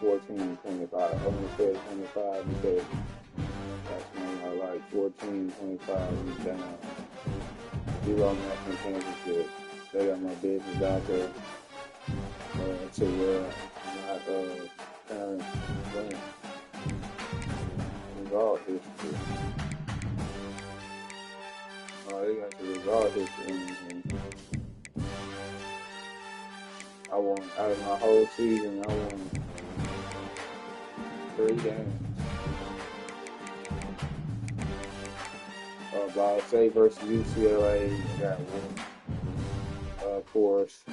14-25. I'm gonna say 25 because that's when I like 14-25 is down. 0 national championship. They got my business out there to where I'm not trying to resolve history. They got to resolve history. I want, out of my whole season, I won 3 games. Ball State versus UCLA, I got one. Of course,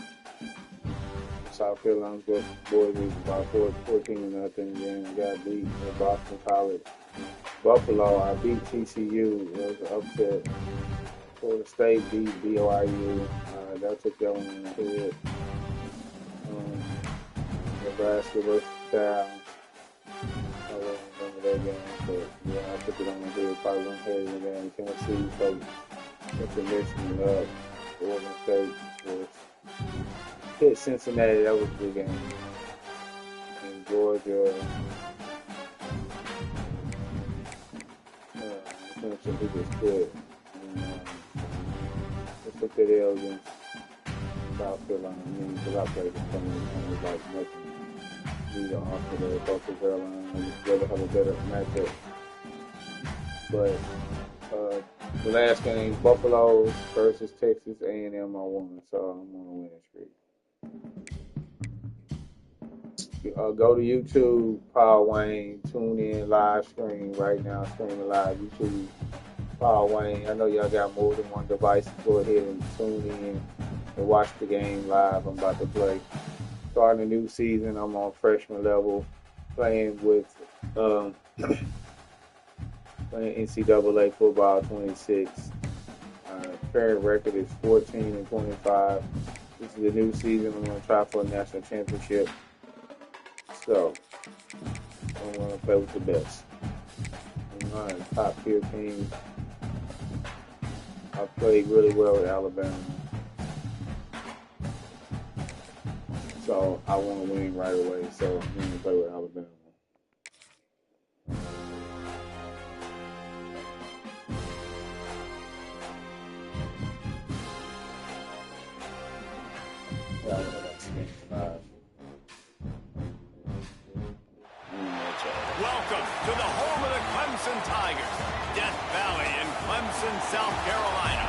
South Carolina boys was about 14-0. Then I got beat at Boston College. Buffalo, I beat TCU. It was an upset. Florida State beat BYU. That took that one in the head. Nebraska versus Cal. I don't remember that game, but yeah, I took it on the head. Probably went ahead in the game. Tennessee, so that's the mixing up. Oregon State was hit Cincinnati. That was a good game. And Georgia. Clemson, who just quit. Let's look at L against South Carolina. Because I played with some of the like nothing. Either off of the South Carolina, and rather have a better matchup. But the last game, Buffalo versus Texas A&M, I won, so I'm on a winning streak. Go to YouTube, Paul Wayne, tune in, live stream right now, streaming live, YouTube, Paul Wayne. I know y'all got more than one device. Go ahead and tune in and watch the game live. I'm about to play. Starting a new season, I'm on freshman level, playing with playing NCAA football 26. Current record is 14-25. This is the new season. I'm going to try for a national championship. So, I'm going to play with the best. I'm on a top tier team. I played really well with Alabama. So, I want to win right away. So, I'm going to play with Alabama. Welcome to the home of the Clemson Tigers, Death Valley in Clemson, South Carolina.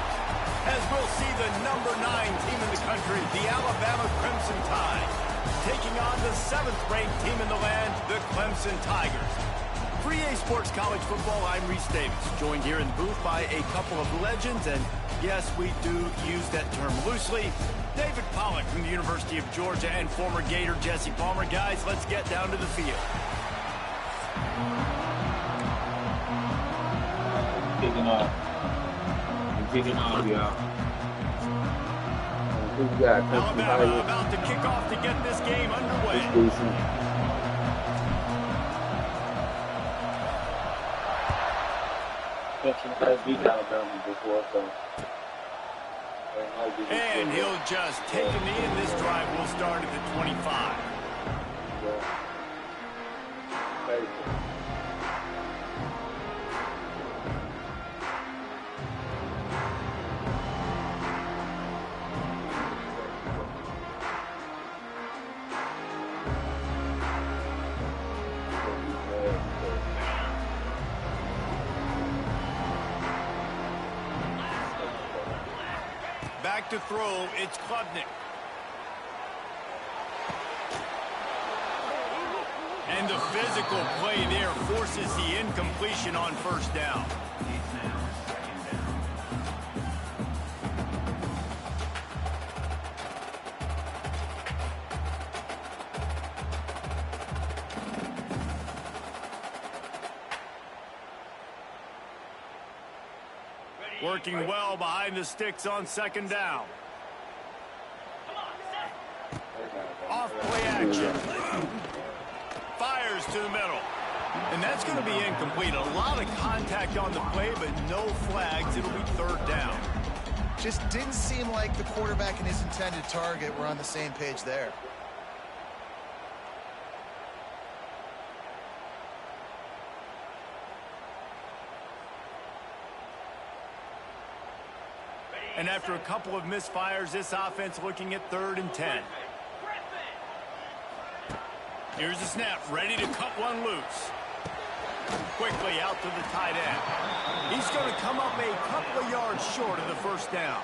As we'll see the number 9 team in the country, the Alabama Crimson Tide, taking on the 7th-ranked team in the land, the Clemson Tigers. For EA Sports College Football, I'm Reese Davis, joined here in the booth by a couple of legends, and yes, we do use that term loosely. David Pollack from the University of Georgia and former Gator Jesse Palmer. Guys, let's get down to the field. Kicking off. Y'all. Alabama about to kick off to get this game underway. It's decent. Clemson has beat Alabama before, so. And he'll just take a knee, and this drive will start at the 25. Back to throw, it's Klubnik. And the physical play there forces the incompletion on first down. Working well behind the sticks on second down. Off play action. Fires to the middle. And that's going to be incomplete. A lot of contact on the play, but no flags. It'll be third down. Just didn't seem like the quarterback and his intended target were on the same page there. And after a couple of misfires, this offense looking at 3rd and 10. Here's the snap, ready to cut one loose. Quickly out to the tight end. He's going to come up a couple of yards short of the first down.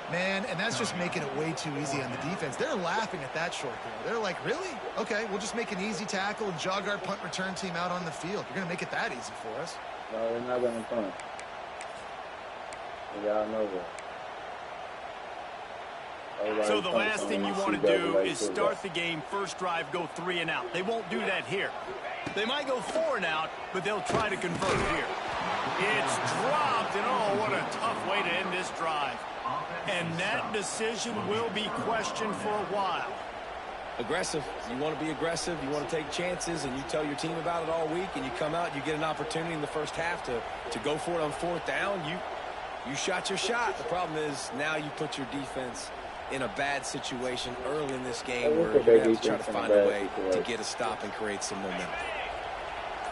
Man, and that's just making it way too easy on the defense. They're laughing at that short throw. They're like, really? Okay, we'll just make an easy tackle and jog our punt return team out on the field. You're going to make it that easy for us. No, they're not going to punt. Y'all know that. So the last thing you want to do is start the game, first drive, go 3 and out. They won't do that here. They might go 4 and out, but they'll try to convert here. It's dropped, and oh, what a tough way to end this drive. And that decision will be questioned for a while. Aggressive. You want to be aggressive. You want to take chances, and you tell your team about it all week, and you come out, you get an opportunity in the first half to go for it on 4th down. You shot your shot. The problem is now you put your defense in a bad situation early in this game where you have to try to find a way to get a stop and create some momentum.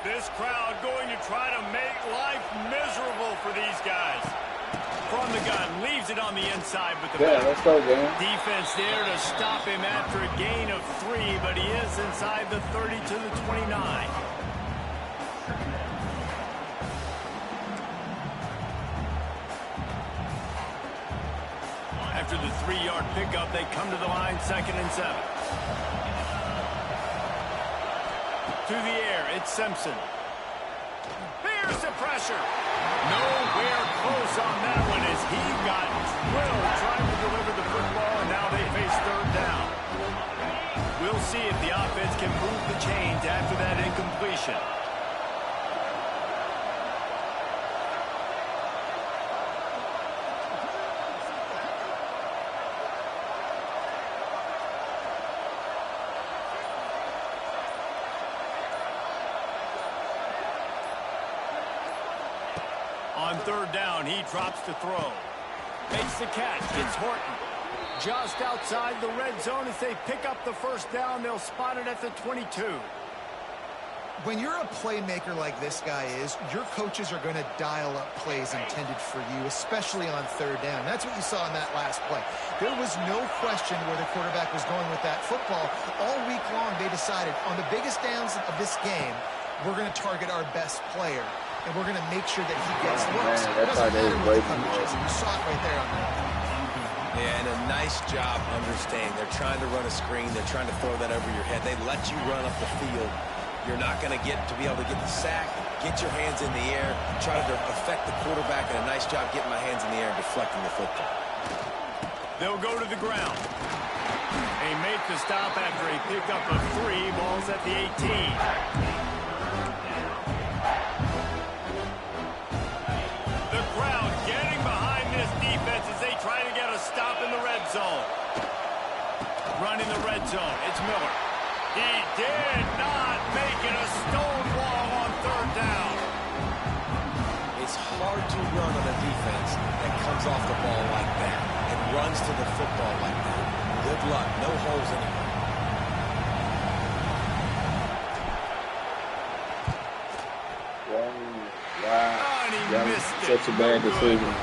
This crowd going to try to make life miserable for these guys. From the gun, leaves it on the inside with the back. Let's go, gang. Defense there to stop him after a gain of 3, but he is inside the 30 to the 29. After the 3-yard pickup, they come to the line, 2nd and 7. To the air, it's Simpson. Here's the pressure. Nowhere close on that one as he got drilled trying to deliver the football, and now they face 3rd down. We'll see if the offense can move the chains after that incompletion. On 3rd down, he drops to throw. Makes the catch. It's Horton. Just outside the red zone as they pick up the first down. They'll spot it at the 22. When you're a playmaker like this guy is, your coaches are going to dial up plays intended for you, especially on 3rd down. That's what you saw in that last play. There was no question where the quarterback was going with that football. All week long, they decided on the biggest downs of this game, we're going to target our best player. And we're going to make sure that he gets looks. It doesn't matter what the coverage is. You saw it right there on that. Yeah, and a nice job understanding. They're trying to run a screen. They're trying to throw that over your head. They let you run up the field. You're not going to be able to get the sack, get your hands in the air, try to affect the quarterback, and a nice job getting my hands in the air and deflecting the football. They'll go to the ground. They make the stop after a pickup of 3. Ball's at the 18. Stop in the red zone. Running the red zone. It's Miller. He did not make it a stone wall on 3rd down. It's hard to run on a defense that comes off the ball like that and runs to the football like that. Good luck. No holes anywhere. Wow. Oh, and he missed it. Such a bad decision.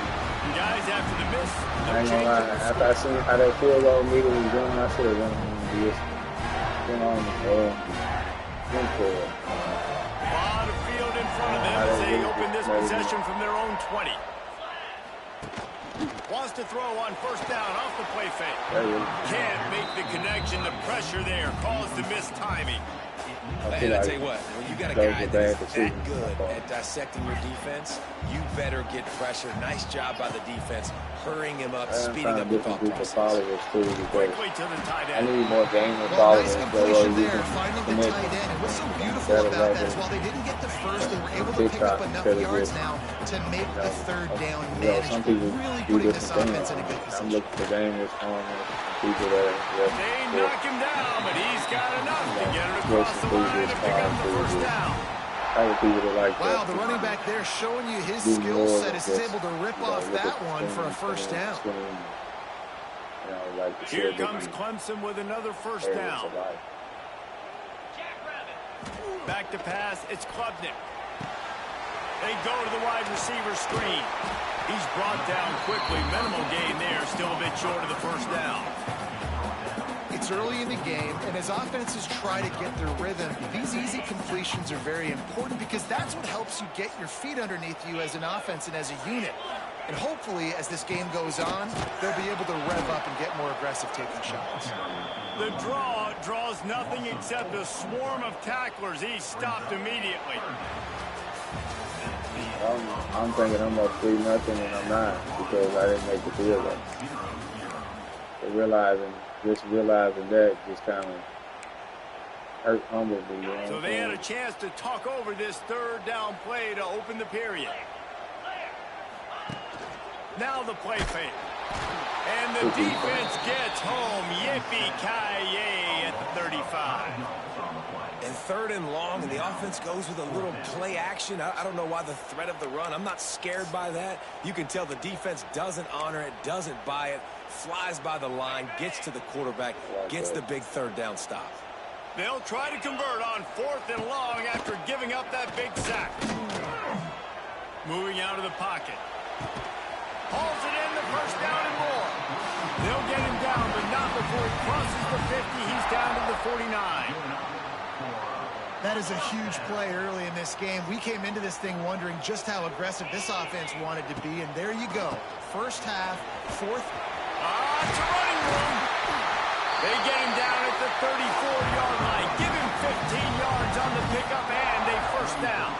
Guys, after the miss, no I ain't gonna lie. After I seen how that field goal meter was going, I should have went on went for it. A lot of field in front of them as they open this possession from their own 20. Wants to throw on 1st down off the play fake. Can't make the connection. The pressure there caused the missed timing. And I tell you what, when you got a guy that's that good at dissecting your defense, you better get pressure. Nice job by the defense, hurrying him up, speeding up the thought process. Quickly to the tight end. I need more game with nice completion there, finding the tight end. And what's so beautiful about that is while they didn't get the first, they were able to pick up enough yards now to make the 3rd down management. Really putting this offense in a good position. I'm looking for game with people that they knock him down, but he's got enough to get it across the line to pick up the first down. Wow, the running back there showing you his skill set is able to rip off that one for a 1st down. Here comes Clemson with another 1st down. Back to pass, it's Klubnik. They go to the wide receiver screen. He's brought down quickly. Minimal gain there. Still a bit short of the first down. It's early in the game, and as offenses try to get their rhythm, these easy completions are very important because that's what helps you get your feet underneath you as an offense and as a unit. And hopefully, as this game goes on, they'll be able to rev up and get more aggressive taking shots. The draw draws nothing except a swarm of tacklers. He's stopped immediately. I'm thinking I'm up 3-0 and I'm not because I didn't make the field goal. But realizing that just kind of hurt, humbled me. You know So they had a chance to talk over this third down play to open the period. Now the play fake. And the defense gets home. Yippee-ki-yay at the 35. And 3rd and long, and the offense goes with a little play action. I don't know why the threat of the run. I'm not scared by that. You can tell the defense doesn't honor it, doesn't buy it, flies by the line, gets to the quarterback, gets the big 3rd down stop. They'll try to convert on 4th and long after giving up that big sack. Moving out of the pocket. Hauls it in, the first down and more. They'll get him down, but not before he crosses the 50. He's down to the 49. That is a huge play early in this game. We came into this thing wondering just how aggressive this offense wanted to be, and there you go. First half, 4th. It's a running room. They get him down at the 34-yard line. Give him 15 yards on the pickup and a first down.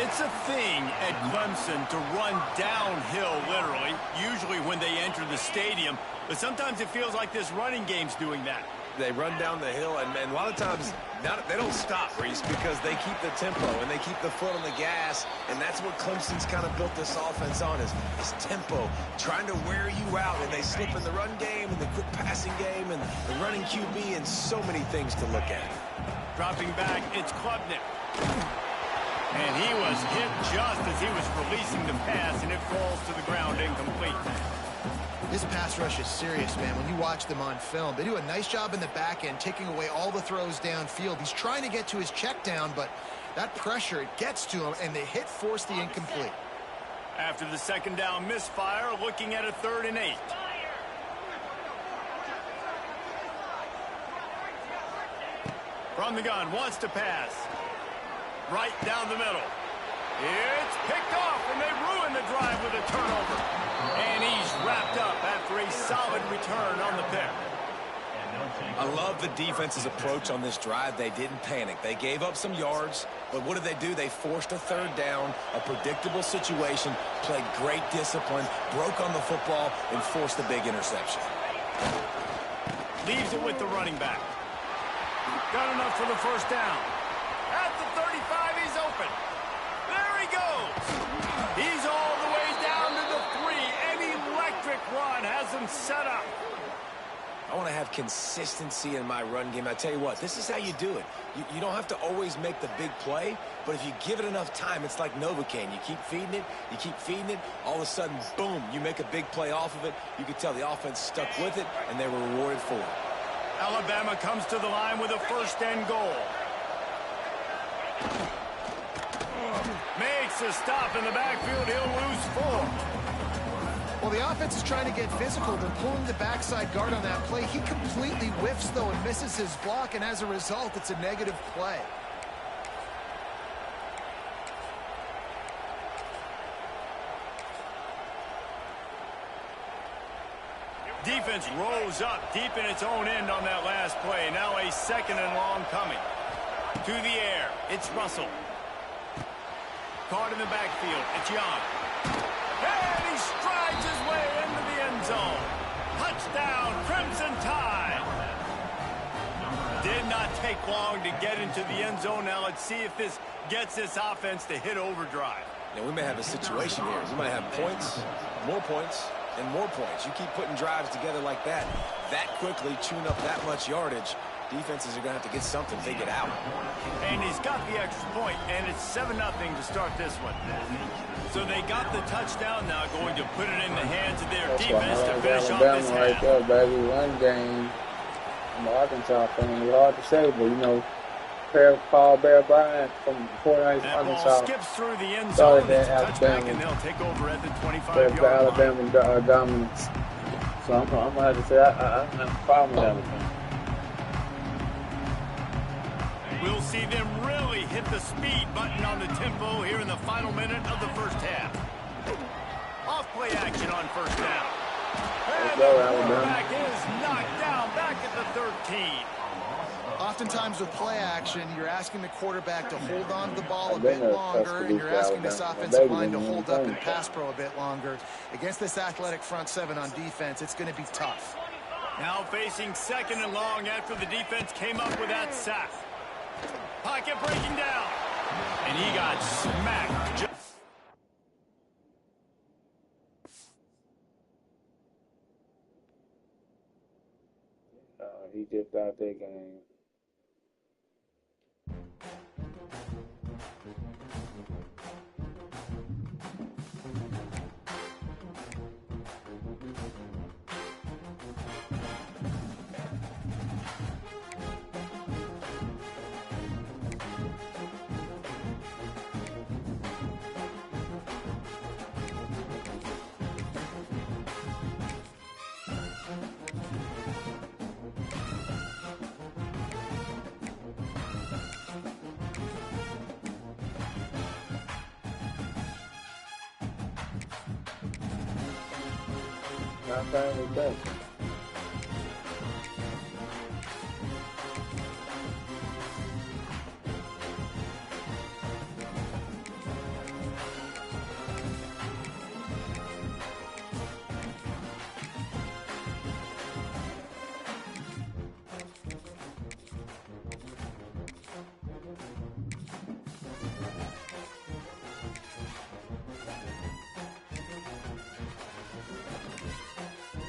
It's a thing at Clemson to run downhill, literally, usually when they enter the stadium. But sometimes it feels like this running game's doing that. They run down the hill, and a lot of times they don't stop, Reese, because they keep the tempo and they keep the foot on the gas, and that's what Clemson's kind of built this offense on is tempo, trying to wear you out, and they slip in the run game and the quick passing game and the running QB and so many things to look at. Dropping back, it's Klubnik. And he was hit just as he was releasing the pass, and it falls to the ground incomplete. This pass rush is serious, man. When you watch them on film, they do a nice job in the back end, taking away all the throws downfield. He's trying to get to his check down, but that pressure, it gets to him, and the hit forced the incomplete. After the second down misfire, looking at a 3rd and 8. From the gun, wants to pass. Right down the middle. It's picked off, and they ruin the drive with a turnover. And he's wrapped up after a solid return on the pick. I love the defense's approach on this drive. They didn't panic. They gave up some yards, but what did they do? They forced a 3rd down, a predictable situation, played great discipline, broke on the football, and forced a big interception. Leaves it with the running back. Got enough for the first down. At the 35, he's open. There he goes. He's all the way down to the 3. An electric run has him set up. I want to have consistency in my run game. I tell you what, this is how you do it. You don't have to always make the big play, but if you give it enough time, it's like Novocaine. You keep feeding it, all of a sudden, boom, you make a big play off of it. You can tell the offense stuck with it, and they were rewarded for it. Alabama comes to the line with a 1st and goal. Makes a stop in the backfield. He'll lose 4. Well, the offense is trying to get physical. They're pulling the backside guard on that play. He completely whiffs, though, and misses his block, and as a result, it's a negative play. Defense rose up deep in its own end on that last play. Now a 2nd and long coming. To the air. It's Russell. Caught in the backfield. It's Young. And he strides his way into the end zone. Touchdown, Crimson Tide. Did not take long to get into the end zone. Now let's see if this gets this offense to hit overdrive. Now, we may have a situation here. We might have points, and more points. You keep putting drives together like that quickly, chewing up that much yardage, defenses are going to have to get something figured out. And he's got the extra point, and it's 7-0 to start this one. So they got the touchdown now, going to put it in the hands of their defense to finish off this half. Right there, baby. One game. I'm an Arkansas fan. It's hard to say, but, you know, Paul Bear Bryant from Port That ball Arkansas. skips through the end Started zone. It's a at touchback, and Alabama. they'll take over at the That's 25-yard the line. Alabama dominance. So I'm going to have to say I have a problem with Alabama. We'll see them really hit the speed button on the tempo here in the final minute of the first half. Off-play action on first down. And the quarterback is knocked down back at the 13. Oftentimes with play action, you're asking the quarterback to hold on to the ball a bit longer, and you're asking this offensive line to hold up in pass pro a bit longer. Against this athletic front seven on defense, it's going to be tough. Now facing second and long after the defense came up with that sack. Pocket breaking down. And he got smacked. He dipped out that game. Not bad with that.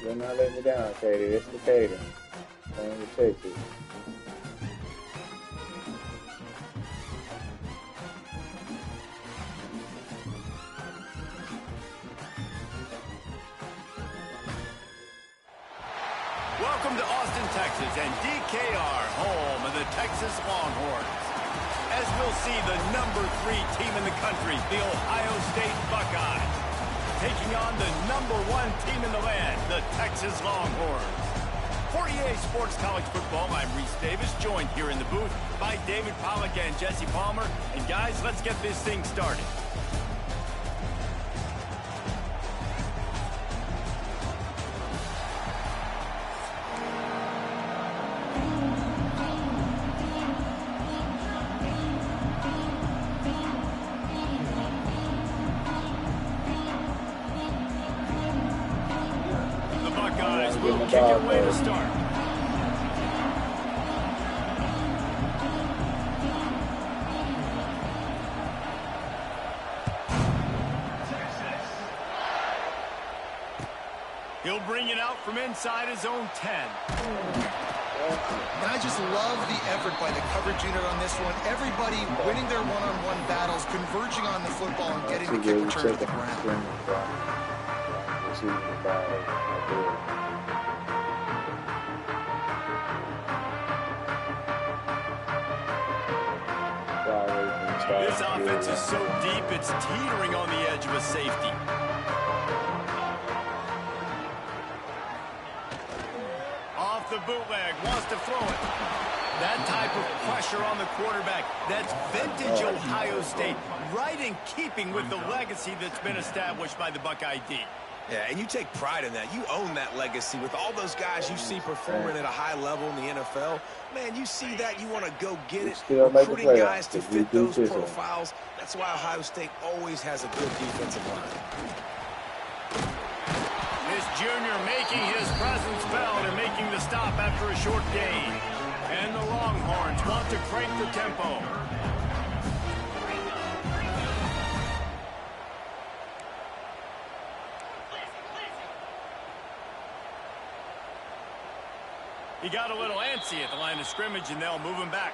You're not letting me down, Katie. It's the Katie. I'm going to take it. Welcome to Austin, Texas, and DKR, home of the Texas Longhorns. As we'll see, the number 3 team in the country, the Ohio State Buckeyes, taking on the number 1 team in the land, the Texas Longhorns. For EA Sports College Football, I'm Reese Davis, joined here in the booth by David Pollack and Jesse Palmer. And guys, let's get this thing started. Will kick it away to start. He'll bring it out from inside his own 10. And I just love the effort by the coverage unit on this one. Everybody winning their one-on-one battles, converging on the football, and getting the kick return to the ground. This offense is so deep, it's teetering on the edge of a safety. Off the bootleg, wants to throw it. That type of pressure on the quarterback, that's vintage Ohio State, right in keeping with the legacy that's been established by the Buckeye D. Yeah, and you take pride in that. You own that legacy with all those guys you see performing at a high level in the NFL. Man, you see that, you want to go get it. Recruiting guys to fit those profiles. That's why Ohio State always has a good defensive line. This junior making his presence felt and making the stop after a short gain. And the Longhorns want to crank the tempo. He got a little antsy at the line of scrimmage, and they'll move him back.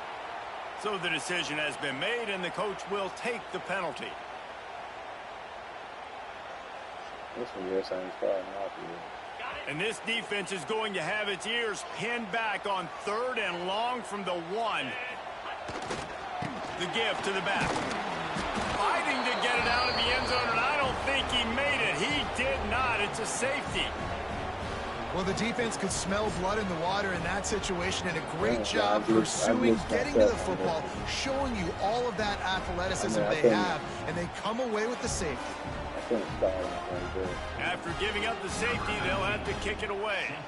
So the decision has been made, and the coach will take the penalty. And this defense is going to have its ears pinned back on 3rd and long from the 1. The give to the back. Fighting to get it out of the end zone, and I don't think he made it. He did not. It's a safety. Well, the defense could smell blood in the water in that situation, and a great job pursuing, getting to the football, showing you all of that athleticism they have, and they come away with the safety. After giving up the safety, they'll have to kick it away.